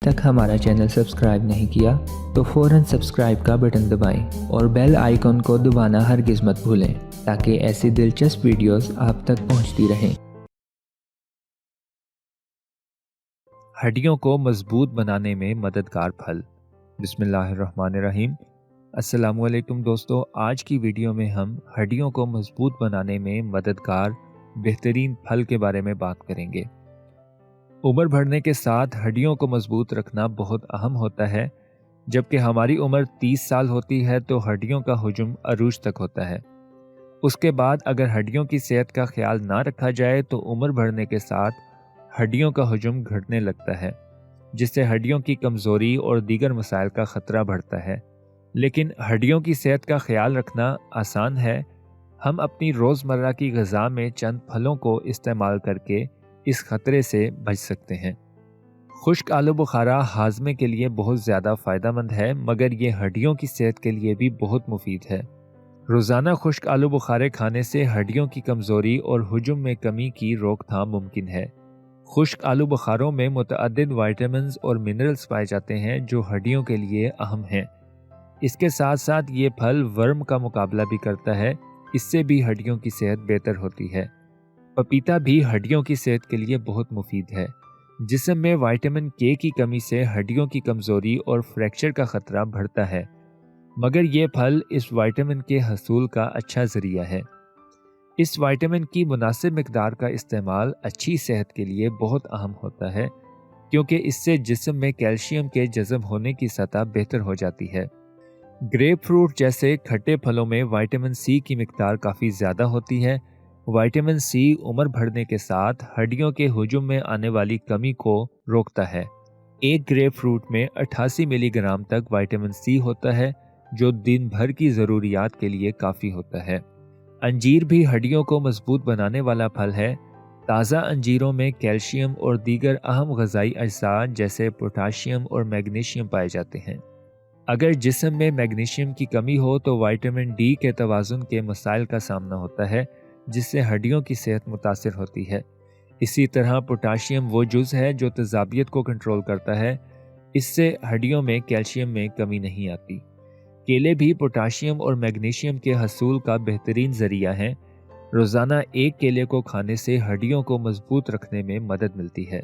तक हमारा channel subscribe नहीं किया तो फ़ौरन सब्सक्राइब का बटन दबाएं और बेल आइकन को दबाना हरगिज़ मत भूलें ताकि ऐसी दिलचस्प वीडियोस आप तक पहुंचती रहें। हड्डियों को मजबूत बनाने में मददगार फल। बिस्मिल्लाहिर्रहमानिर्रहीम। अस्सलामुअलैकुम दोस्तों, आज की वीडियो में हम हड्डियों को मजबूत बनाने में मददगार बेहतरीन फल के बारे में बात करेंगे। उम्र बढ़ने के साथ हड्डियों को मजबूत रखना बहुत अहम होता है। जबकि हमारी उम्र 30 साल होती है तो हड्डियों का हुजूम अरूज तक होता है। उसके बाद अगर हड्डियों की सेहत का ख्याल ना रखा जाए तो उम्र बढ़ने के साथ हड्डियों का हुजूम घटने लगता है, जिससे हड्डियों की कमज़ोरी और दीगर मसाइल का ख़तरा बढ़ता है। लेकिन हड्डियों की सेहत का ख्याल रखना आसान है। हम अपनी रोज़मर्रा की ग़िज़ा में चंद फलों को इस्तेमाल करके इस ख़तरे से बच सकते हैं। खुश्क आलू बुखारा हाजमे के लिए बहुत ज़्यादा फ़ायदेमंद है, मगर ये हड्डियों की सेहत के लिए भी बहुत मुफीद है। रोज़ाना खुश्क आलू बुखारे खाने से हड्डियों की कमज़ोरी और हुजूम में कमी की रोकथाम मुमकिन है। खुश्क आलू बुखारों में मुतअद्दिद विटामिन्स और मिनरल्स पाए जाते हैं जो हड्डियों के लिए अहम हैं। इसके साथ साथ ये फल वर्म का मुकाबला भी करता है, इससे भी हड्डियों की सेहत बेहतर होती है। पपीता भी हड्डियों की सेहत के लिए बहुत मुफीद है। जिस्म में विटामिन के की कमी से हड्डियों की कमज़ोरी और फ्रैक्चर का ख़तरा बढ़ता है, मगर ये फल इस विटामिन के हसूल का अच्छा ज़रिया है। इस विटामिन की मुनासिब मिकदार का इस्तेमाल अच्छी सेहत के लिए बहुत अहम होता है, क्योंकि इससे जिस्म में कैल्शियम के जज़ब होने की सतह बेहतर हो जाती है। ग्रेप फ्रूट जैसे खट्टे फलों में विटामिन सी की मिकदार काफ़ी ज़्यादा होती है। विटामिन सी उम्र बढ़ने के साथ हड्डियों के हुजूम में आने वाली कमी को रोकता है। एक ग्रेप फ्रूट में 88 मिलीग्राम तक विटामिन सी होता है, जो दिन भर की ज़रूरियात के लिए काफ़ी होता है। अंजीर भी हड्डियों को मजबूत बनाने वाला फल है। ताज़ा अंजीरों में कैल्शियम और दीगर अहम ग़िज़ाई अज्जा जैसे पोटाशियम और मैग्नीशियम पाए जाते हैं। अगर जिस्म में मैग्नीशियम की कमी हो तो विटामिन डी के तवाज़ुन के मसाइल का सामना होता है, जिससे हड्डियों की सेहत मुतासिर होती है। इसी तरह पोटाशियम वो जुज़ है जो तेज़ाबियत को कंट्रोल करता है, इससे हड्डियों में कैल्शियम में कमी नहीं आती। केले भी पोटाशियम और मैग्नीशियम के हसूल का बेहतरीन ज़रिया हैं। रोज़ाना एक केले को खाने से हड्डियों को मजबूत रखने में मदद मिलती है।